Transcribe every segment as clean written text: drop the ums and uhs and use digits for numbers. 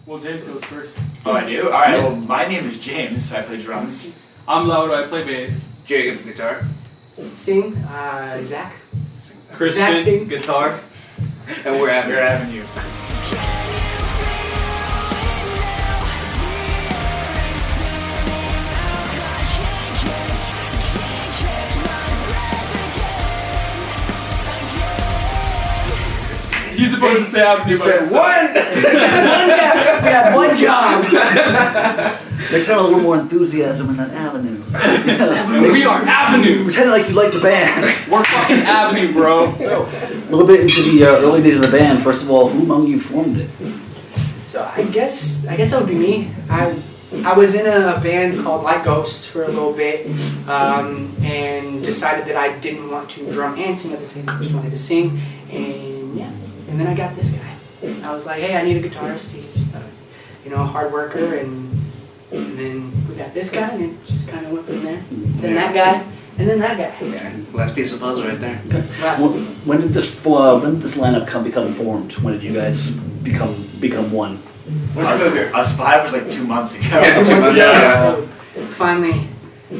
Well, James goes first. Oh, I do? Alright, well, my name is James. I play drums. I'm Laudo, I play bass. Jacob, guitar. Sing, Zach. Christian, Zach, guitar. And we're Avnue. We're Avnue. He's supposed to say Avnue. You said what? We have one job. There's kind of a little more enthusiasm in that Avenue. We are Avnue. Pretend like you like the band. We're fucking Avnue, bro. A little bit into the early days of the band. First of all, who among you formed it? So I guess that would be me. I was in a band called Like Ghost for a little bit, and decided that I didn't want to drum and sing at the same time. I just wanted to sing, and yeah. And then I got this guy. I was like, hey, I need a guitarist. He's a hard worker, and then we got this guy, and it just kind of went from there. Then that guy, and then that guy. Yeah, last piece of puzzle right there. Okay. When did this lineup become formed? When did you guys become one? When did you move here? Us five was like 2 months ago. Yeah, 2 months ago. Finally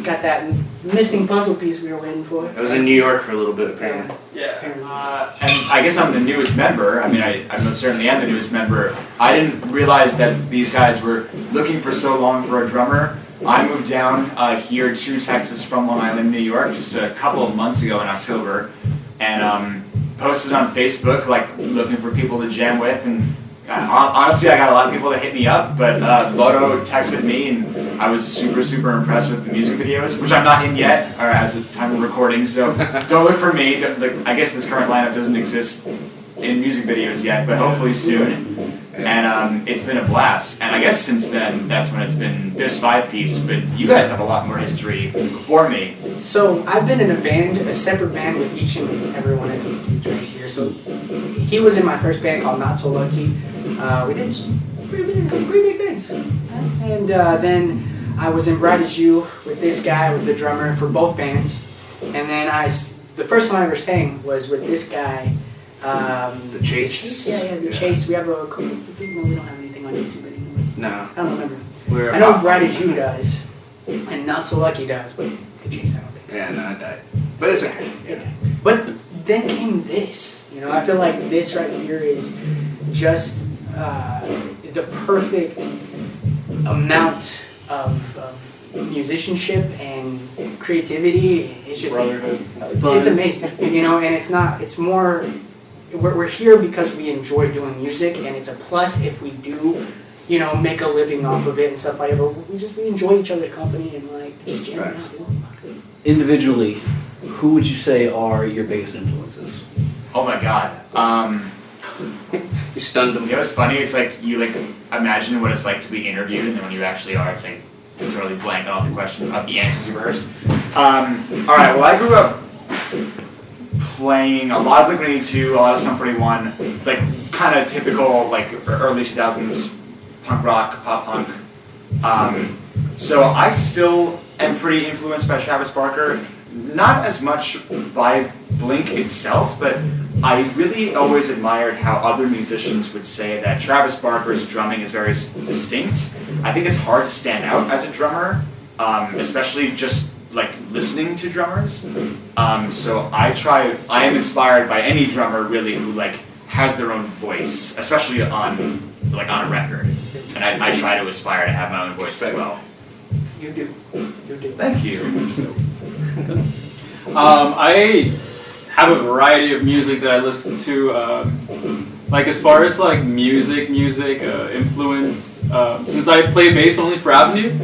got that missing puzzle piece we were waiting for. I was in New York for a little bit, apparently. Yeah. And I guess I'm the newest member. I mean, I most certainly am the newest member. I didn't realize that these guys were looking for so long for a drummer. I moved down here to Texas from Long Island, New York, just a couple of months ago in October, and posted on Facebook, like, looking for people to jam with, and honestly, I got a lot of people that hit me up, but Lodo texted me, and I was super, super impressed with the music videos, which I'm not in yet, or as of time of recording, so don't look for me. I guess this current lineup doesn't exist in music videos yet, but hopefully soon. And it's been a blast. And I guess since then, that's when it's been this 5-piece, but you guys have a lot more history before me. So I've been in a separate band with each and every one of these dudes right here. So he was in my first band called Not So Lucky. We did some pretty big things. And then I was in Bright As You with this guy. I was the drummer for both bands. And then the first time I ever sang was with this guy. The Chase? Yeah, the Chase. We have a couple of people. We don't have anything on YouTube anymore. No. I don't remember. I know Bright As You does, and Not So Lucky does, but the Chase I don't think so. Yeah, no, I died. But it's okay. Yeah. But then came this. I feel like this right here is just the perfect amount of musicianship and creativity. It's just it's amazing, and it's more. We're here because we enjoy doing music, and it's a plus if we do, make a living off of it and stuff like that. But we enjoy each other's company and like just jamming out, dude. Individually, who would you say are your biggest influences? Oh my god. You stunned them. It's funny. It's like you imagine what it's like to be interviewed, and then when you actually are, it's like you're totally blank on all the questions, the answers you rehearsed. All right. Well, I grew up playing a lot of Blink-182, a lot of Sum 41, like kind of typical like early 2000s punk rock, pop punk. So I still am pretty influenced by Travis Barker, not as much by Blink itself, but I really always admired how other musicians would say that Travis Barker's drumming is very distinct. I think it's hard to stand out as a drummer, especially just like listening to drummers. So I am inspired by any drummer really who like has their own voice, especially on a record. And I try to aspire to have my own voice as well. You do. Thank you. I have a variety of music that I listen to. Like as far as like music influence, since I play bass only for Avnue,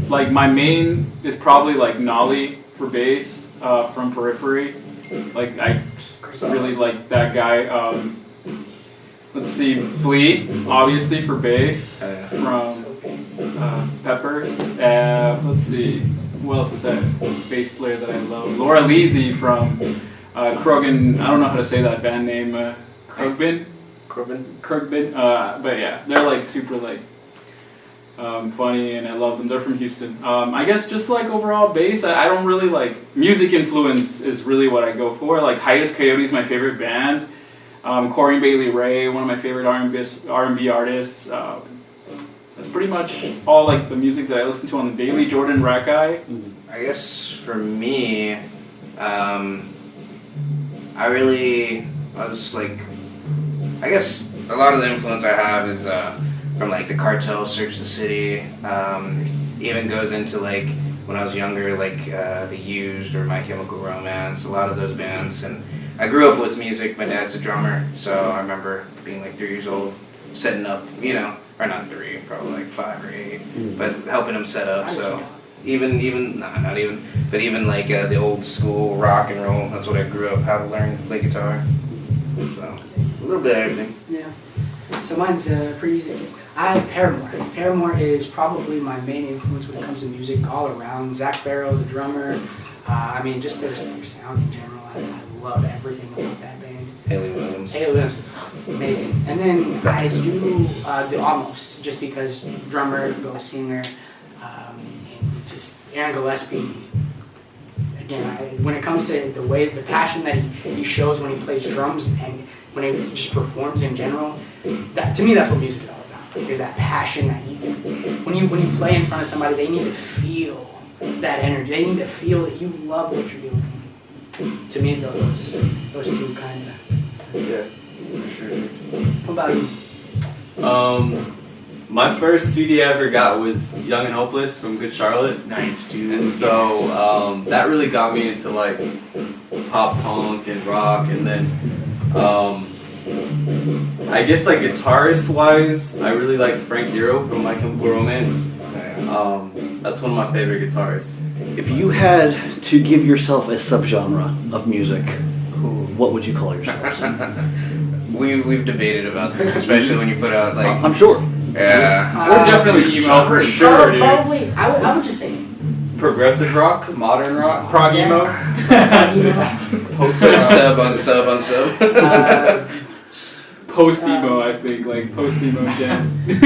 like my main is probably like Nolly for bass from Periphery. Like I really like that guy. Let's see, Flea obviously for bass from Peppers. Let's see, who else is that bass player that I love? Laura Leasy from Krogan. I don't know how to say that band name. Krogbin. But yeah, they're like super like funny, and I love them. They're from Houston. I guess just like overall bass, I don't really like music influence is really what I go for. Like Hiatus Coyote is my favorite band. Corey Bailey Ray, one of my favorite R&B artists. That's pretty much all like the music that I listen to on the daily. Jordan Rakai. I guess for me, I guess a lot of the influence I have is from like the Cartel, Search the City. Even goes into like when I was younger, like The Used or My Chemical Romance. A lot of those bands, and I grew up with music. My dad's a drummer, so I remember being like 3 years old, setting up, or not 3, probably like 5 or 8, but helping him set up. So even like the old school rock and roll. That's what I grew up how to learn to play guitar. So a little bit of everything. Yeah. So mine's pretty easy. I have Paramore. Paramore is probably my main influence when it comes to music all around. Zach Farrow, the drummer. Just their sound in general. I love everything about that band. Haley Williams. Amazing. And then I do the Almost, just because drummer, go singer, and just Aaron Gillespie. Again, when it comes to the passion that he shows when he plays drums and when he just performs in general, to me that's what music is all about. Is that passion that when you play in front of somebody, they need to feel that energy. They need to feel that you love what you're doing. To me, those two kind of. Yeah, for sure. What about you? My first CD I ever got was Young and Hopeless from Good Charlotte. Nice, dude. And so that really got me into like pop punk and rock, and then I guess like guitarist wise, I really like Frank Iero from My Chemical Romance. That's one of my favorite guitarists. If you had to give yourself a subgenre of music, what would you call yourselves? We've debated about this, especially when you put out like. I'm sure. Yeah. We're definitely emo for sure, dude. Probably, I would just say Progressive rock, modern rock, Prog emo. Sub on sub. Post emo, I think, like post emo gen. We're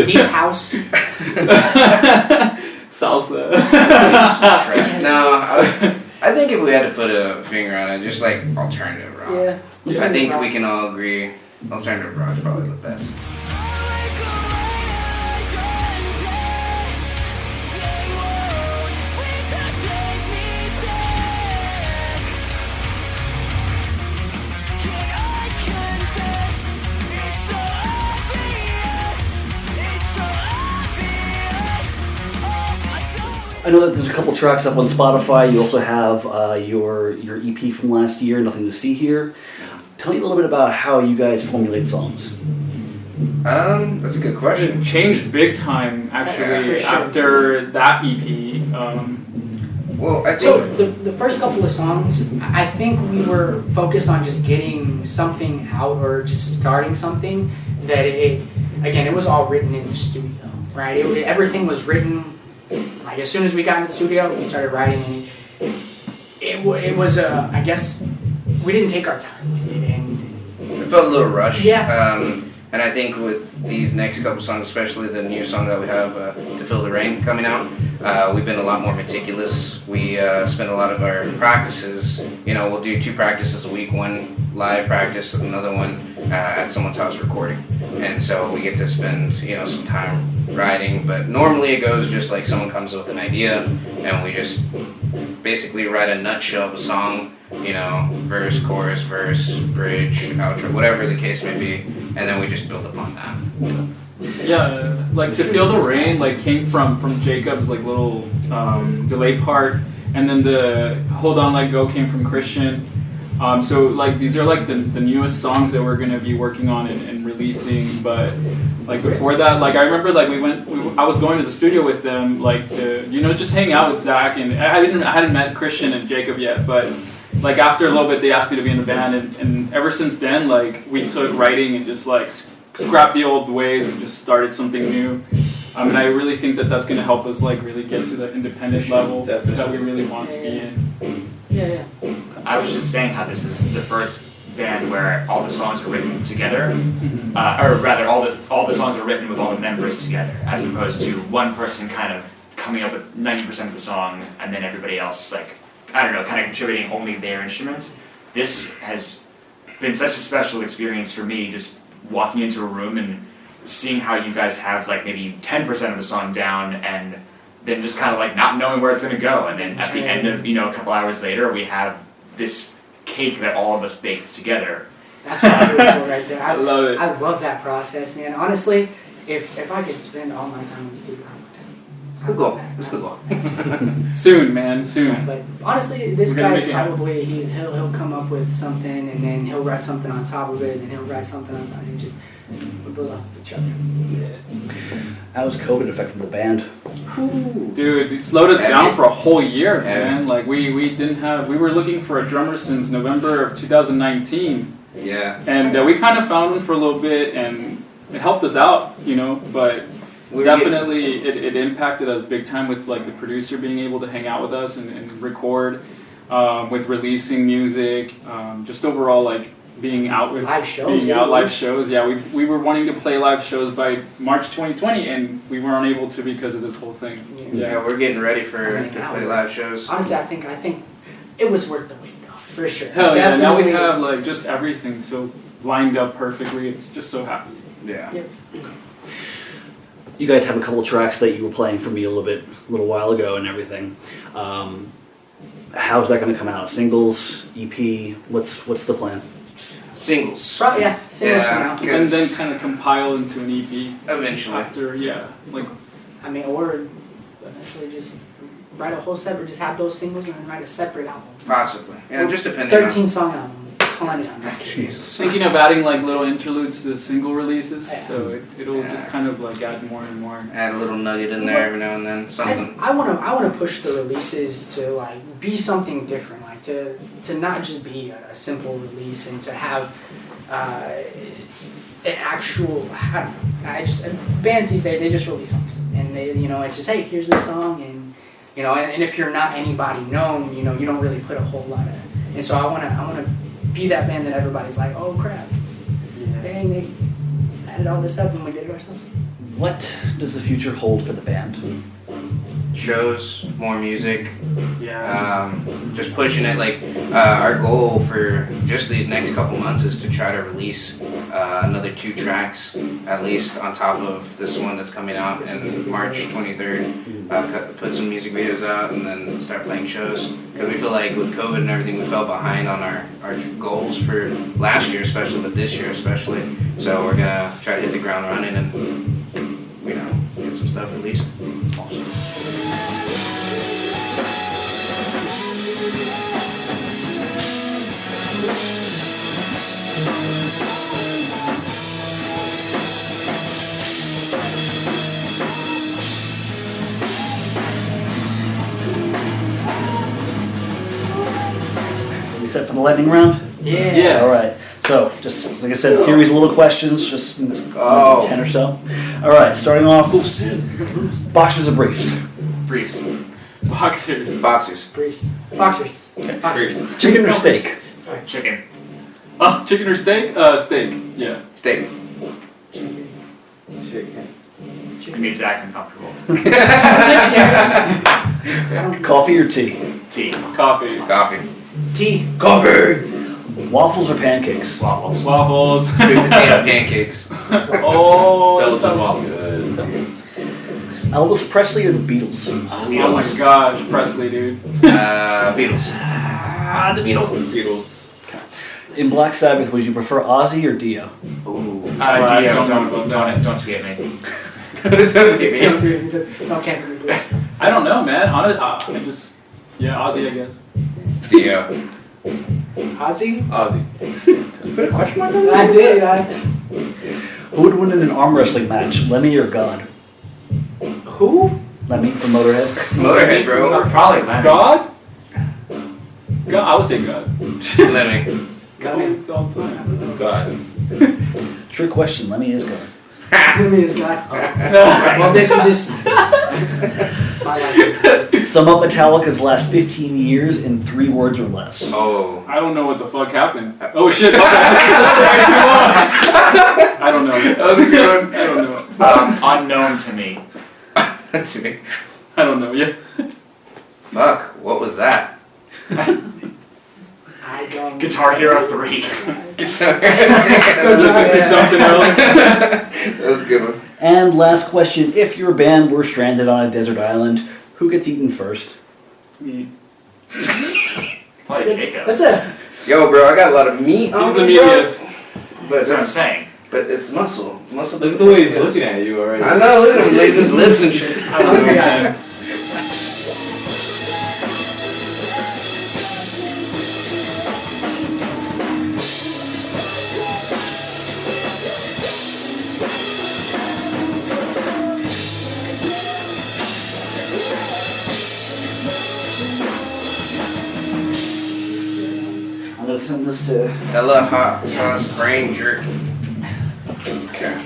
deep house. Salsa. No, I think if we had to put a finger on it, just like alternative rock. Yeah. I think we can all agree alternative rock is probably the best. I know that there's a couple tracks up on Spotify. You also have your EP from last year, Nothing to See Here. Tell me a little bit about how you guys formulate songs. That's a good question. It changed big time, actually, after that EP. Well, I So think the first couple of songs, I think we were focused on just getting something out or just starting something that it was all written in the studio, right? Everything was written. Like as soon as we got into the studio, we started writing, and it was I guess we didn't take our time with it, and it felt a little rushed. Yeah. And I think with these next couple songs, especially the new song that we have, To Feel the Rain, coming out, we've been a lot more meticulous. We spend a lot of our practices, we'll do 2 practices a week, one live practice, another one at someone's house recording. And so we get to spend, some time writing, but normally it goes just like someone comes with an idea, and we just basically write a nutshell of a song, verse, chorus, verse, bridge, outro, whatever the case may be, and then we just build upon that. Yeah, like To Feel the Rain, like came from Jacob's like little delay part, and then the Hold On Let Go came from Christian. So like these are like the newest songs that we're gonna be working on and releasing. But like before that, like I remember like I was going to the studio with them like to just hang out with Zach, and I hadn't met Christian and Jacob yet, but like after a little bit they asked me to be in the band, and ever since then like we took writing and just like scrapped the old ways and just started something new. And I really think that that's gonna help us like really get to the independent level that we really want to be in. yeah. I was just saying how this is the first band where all the songs are written together, or rather, all the songs are written with all the members together, as opposed to one person kind of coming up with 90% of the song, and then everybody else kind of contributing only their instruments. This has been such a special experience for me, just walking into a room and seeing how you guys have like maybe 10% of the song down, and then just kind of like not knowing where it's going to go, and then at the end of a couple hours later, we have this cake that all of us baked together. That's what really cool right there. I love it. I love that process, man. Honestly, if I could spend all my time in the studio, I would. It's the goal. It's the goal. Soon, man, soon. But honestly, this We're gonna guy make it happen. probably he'll come up with something, and then he'll write something on top of it, and he'll write something on top, and just we build off of each other. How has COVID affected the band? Dude, it slowed us down Heavy. for a whole year, Yeah. man. Like we were looking for a drummer since November of 2019, Yeah. and we kind of found one for a little bit, and it helped us out, but We're definitely it impacted us big time with like the producer being able to hang out with us and record, with releasing music, just overall like being out with Live shows, being yeah. out live shows. Yeah, we were wanting to play live shows by March 2020, and we weren't able to because of this whole thing. Yeah, we're getting ready for Hang to out. play live shows. Honestly, I think it was worth the wait, though, for sure. Hell yeah! Now we Definitely. have like just everything so lined up perfectly. It's just so happy. Yeah. Yeah. You guys have a couple tracks that you were playing for me a little while ago and everything. How's that going to come out? Singles, EP? What's the plan? Singles. Probably, yeah, singles for Yeah. now. And Because- then kind of compile into an EP Eventually. after, like I mean, or eventually just write a whole separate, just have those singles and then write a separate album. Possibly. Yeah, just depending 13 song album. Plenty. I'm just kidding. Jesus. thinking of adding like little interludes to the single releases, Yeah. so it'll Yeah. just kind of like add more and more. Add a little nugget in there every now and then. Something. I wanna push the releases to like be something different, like to not just be a simple release, and to have an actual, I don't know. Bands these days, they just release songs, and they it's just, hey, here's this song, and and if you're not anybody known, you don't really put a whole lot of. And so I wanna be that band that everybody's like, oh crap, dang, they added all this up and we did it ourselves. What does the future hold for the band? Shows, more music. Yeah. Just pushing it. Like our goal for just these next couple months is to try to release another 2 tracks at least on top of this one that's coming out in March 23rd. Put some music videos out and then start playing shows. Because we feel like with COVID and everything, we fell behind on our goals for last year, especially, but this year especially. So we're gonna try to hit the ground running and get some stuff released. We set for the lightning round? Yeah. Yeah. All right. So, just like I said, a series of little questions, just go. 10 or so. All right, starting off, boxers or briefs? Briefs. Boxers. Boxers. Briefs. Boxers. Okay. Boxers. Chicken or steak? Sorry. Chicken. Oh, chicken or steak? Steak. Yeah. Steak. Chicken. Chicken. It makes Zach uncomfortable. Coffee or tea? Tea. Coffee. Coffee. Tea. Coffee! Waffles or pancakes? Waffles. Waffles. Sweet potato pancakes. Oh, that Belgian sounds waffle. good. Elvis Presley or the Beatles? Oh my gosh, Presley, dude. Beatles. The Beatles. Beatles. In Black Sabbath, would you prefer Ozzy or Dio? Ooh. I Dio, don't know about don't tweet at me. Don't cancel me, please. I don't know, man. I just, Ozzy, I guess. Dio. Ozzy? Ozzy. Put a question mark on I did. Who would win in an arm wrestling match, Lemmy or God? Who? Lemmy from Motorhead? Motorhead, bro. Probably Lemmy. God? God, I would say God. Lemmy. God wins all the time. God. Trick question, Lemmy is God. Lemmy is God. Well, this. My life. Sum up Metallica's last 15 years in 3 words or less. Oh. I don't know what the fuck happened. Oh shit. Okay. I don't know. That was a good one. I don't know. Unknown to me. That's me. I don't know. Yeah. Fuck. What was that? I I don't. Guitar Hero 3. Guitar. Listen to something else. That was a good one. And last question: if your band were stranded on a desert island, who gets eaten first? Me. Probably Jacob. That's a. Yo, bro, I got a lot of meat on He's the me, bro. meatiest. But That's what I'm it's, saying. but it's muscle. Muscle. Look at the way he's looking at you already. I know. Look at him, licking his lips and shit. I don't know, Yeah. man. I'm gonna send this to. Hella hot sauce brain jerky. Okay.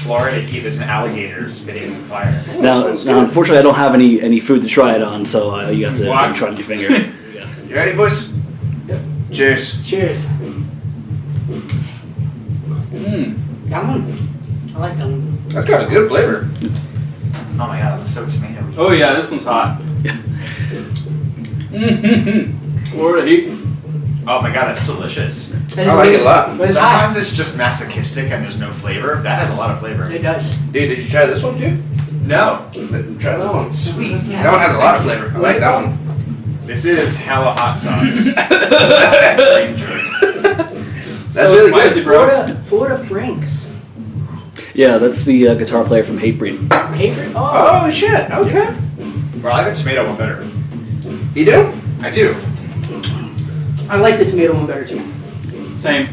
Florida Heat is an alligator spitting fire. Now, unfortunately, I don't have any food to try it on, so you have to What? try it on your finger. You ready, boys? Yep. Cheers. Cheers. Mm. That one. I like that one. That's got a good flavor. Oh my god, I'm so tomato. Oh yeah, this one's hot. Florida Heat. Oh my god, that's delicious. That I like it a lot. But it's hot. Sometimes it's just masochistic and there's no flavor. That has a lot of flavor. It does. Dude, did you try this one, dude? No. Try that one. Sweet. Yeah. That one has a lot of flavor. I like that one. This is hella hot sauce. That's So really spicy, good. bro. Florida Franks. Yeah, that's the guitar player from Hatebreed. Hatebreed? Oh. Oh shit. Okay. Bro, I like the tomato one better. You do? I do. I like the tomato one better too. Same.